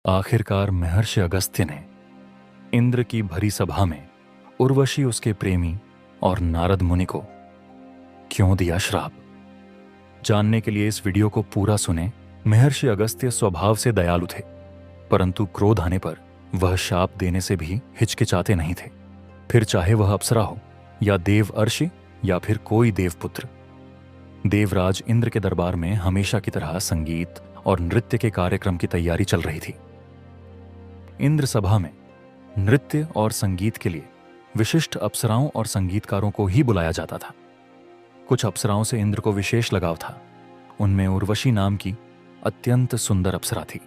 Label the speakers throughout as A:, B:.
A: आखिरकार महर्षि अगस्त्य ने इंद्र की भरी सभा में उर्वशी, उसके प्रेमी और नारद मुनि को क्यों दिया श्राप। जानने के लिए इस वीडियो को पूरा सुने। महर्षि अगस्त्य स्वभाव से दयालु थे, परंतु क्रोध आने पर वह शाप देने से भी हिचकिचाते नहीं थे, फिर चाहे वह अप्सरा हो या देव अर्षि या फिर कोई देवपुत्र। देवराज इंद्र के दरबार में हमेशा की तरह संगीत और नृत्य के कार्यक्रम की तैयारी चल रही थी। इंद्र सभा में नृत्य और संगीत के लिए विशिष्ट अप्सराओं और संगीतकारों को ही बुलाया जाता था। कुछ अप्सराओं से इंद्र को विशेष लगाव था। उनमें उर्वशी नाम की अत्यंत सुंदर अप्सरा थी।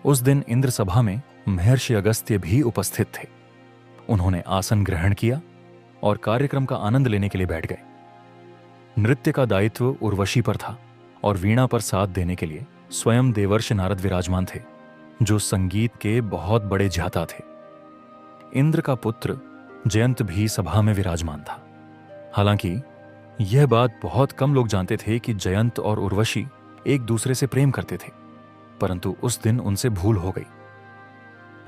A: उस दिन इंद्र सभा में महर्षि अगस्त्य भी उपस्थित थे। उन्होंने आसन ग्रहण किया और कार्यक्रम का आनंद लेने के लिए बैठ गए। नृत्य का दायित्व उर्वशी पर था और वीणा पर साथ देने के लिए स्वयं देवर्षि नारद विराजमान थे, जो संगीत के बहुत बड़े ज्ञाता थे। इंद्र का पुत्र जयंत भी सभा में विराजमान था। हालांकि यह बात बहुत कम लोग जानते थे कि जयंत और उर्वशी एक दूसरे से प्रेम करते थे, परंतु उस दिन उनसे भूल हो गई।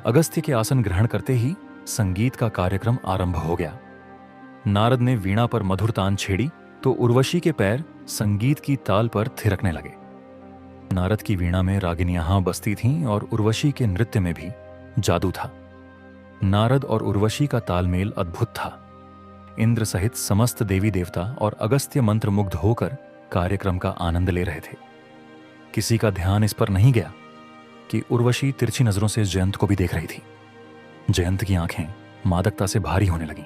A: अगस्त्य के आसन ग्रहण करते ही संगीत का कार्यक्रम आरंभ हो गया। नारद ने वीणा पर मधुर तान छेड़ी तो उर्वशी के पैर संगीत की ताल पर थिरकने लगे। नारद की वीणा में रागिनियां बसती थीं और उर्वशी के नृत्य में भी जादू था। नारद और उर्वशी का तालमेल अद्भुत था। इंद्र सहित समस्त देवी देवता और अगस्त्य मंत्र मुग्ध होकर कार्यक्रम का आनंद ले रहे थे। किसी का ध्यान इस पर नहीं गया कि उर्वशी तिरछी नजरों से जयंत को भी देख रही थी। जयंत की आंखें मादकता से भारी होने लगीं।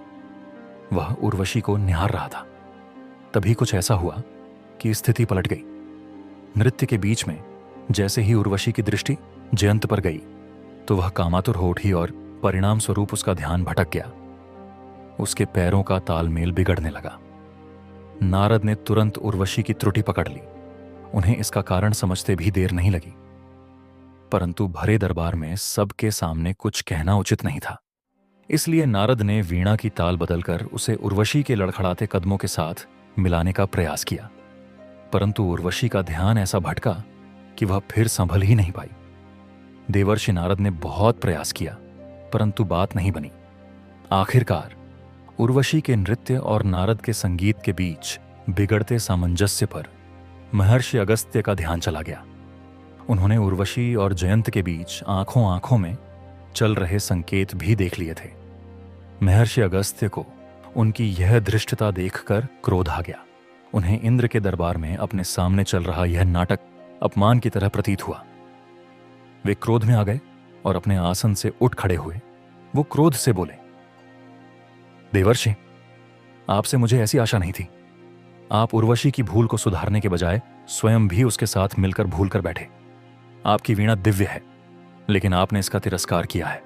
A: वह उर्वशी को निहार रहा था। तभी कुछ ऐसा हुआ कि स्थिति पलट गई। नृत्य के बीच में जैसे ही उर्वशी की दृष्टि जयंत पर गई तो वह कामातुर हो उठी और परिणाम स्वरूप उसका ध्यान भटक गया। उसके पैरों का तालमेल बिगड़ने लगा। नारद ने तुरंत उर्वशी की त्रुटि पकड़ ली। उन्हें इसका कारण समझते भी देर नहीं लगी, परंतु भरे दरबार में सबके सामने कुछ कहना उचित नहीं था। इसलिए नारद ने वीणा की ताल बदलकर उसे उर्वशी के लड़खड़ाते कदमों के साथ मिलाने का प्रयास किया, परंतु उर्वशी का ध्यान ऐसा भटका कि वह फिर संभल ही नहीं पाई। देवर्षि नारद ने बहुत प्रयास किया, परंतु बात नहीं बनी। आखिरकार उर्वशी के नृत्य और नारद के संगीत के बीच बिगड़ते सामंजस्य पर महर्षि अगस्त्य का ध्यान चला गया। उन्होंने उर्वशी और जयंत के बीच आंखों आंखों में चल रहे संकेत भी देख लिए थे। महर्षि अगस्त्य को उनकी यह धृष्टता देखकर क्रोध आ गया। उन्हें इंद्र के दरबार में अपने सामने चल रहा यह नाटक अपमान की तरह प्रतीत हुआ। वे क्रोध में आ गए और अपने आसन से उठ खड़े हुए। वो क्रोध से बोले, देवर्षि, आपसे मुझे ऐसी आशा नहीं थी। आप उर्वशी की भूल को सुधारने के बजाय स्वयं भी उसके साथ मिलकर भूल कर बैठे। आपकी वीणा दिव्य है, लेकिन आपने इसका तिरस्कार किया है।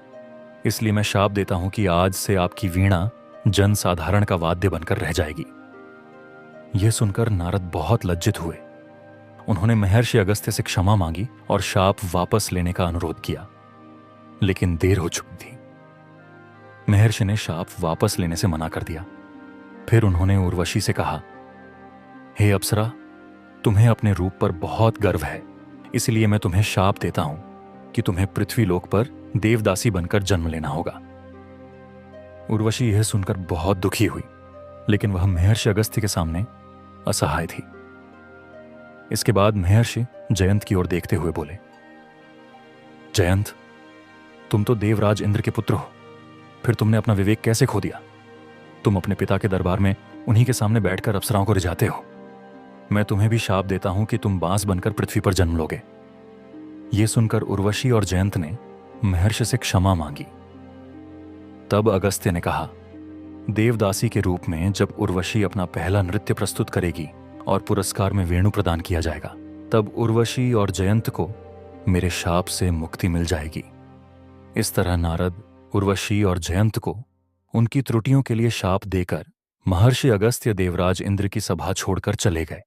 A: इसलिए मैं शाप देता हूं कि आज से आपकी वीणा जन साधारण का वाद्य बनकर रह जाएगी। यह सुनकर नारद बहुत लज्जित हुए। उन्होंने महर्षि अगस्त्य से क्षमा मांगी और शाप वापस लेने का अनुरोध किया, लेकिन देर हो चुकी थी। महर्षि ने शाप वापस लेने से मना कर दिया। फिर उन्होंने उर्वशी से कहा, हे अप्सरा, तुम्हें अपने रूप पर बहुत गर्व है, इसलिए मैं तुम्हें शाप देता हूं कि तुम्हें पृथ्वीलोक पर देवदासी बनकर जन्म लेना होगा। उर्वशी यह सुनकर बहुत दुखी हुई, लेकिन वह महर्षि अगस्त्य के सामने असहाय थी। इसके बाद महर्षि जयंत की ओर देखते हुए बोले, जयंत, तुम तो देवराज इंद्र के पुत्र हो, फिर तुमने अपना विवेक कैसे खो दिया? तुम अपने पिता के दरबार में उन्हीं के सामने बैठकर अप्सराओं को रिझाते हो। मैं तुम्हें भी शाप देता हूं कि तुम बांस बनकर पृथ्वी पर जन्म लोगे। यह सुनकर उर्वशी और जयंत ने महर्षि से क्षमा मांगी। तब अगस्त्य ने कहा, देवदासी के रूप में जब उर्वशी अपना पहला नृत्य प्रस्तुत करेगी और पुरस्कार में वेणु प्रदान किया जाएगा, तब उर्वशी और जयंत को मेरे शाप से मुक्ति मिल जाएगी। इस तरह नारद उर्वशी और जयंत को उनकी त्रुटियों के लिए शाप देकर महर्षि अगस्त्य देवराज इंद्र की सभा छोड़कर चले गए।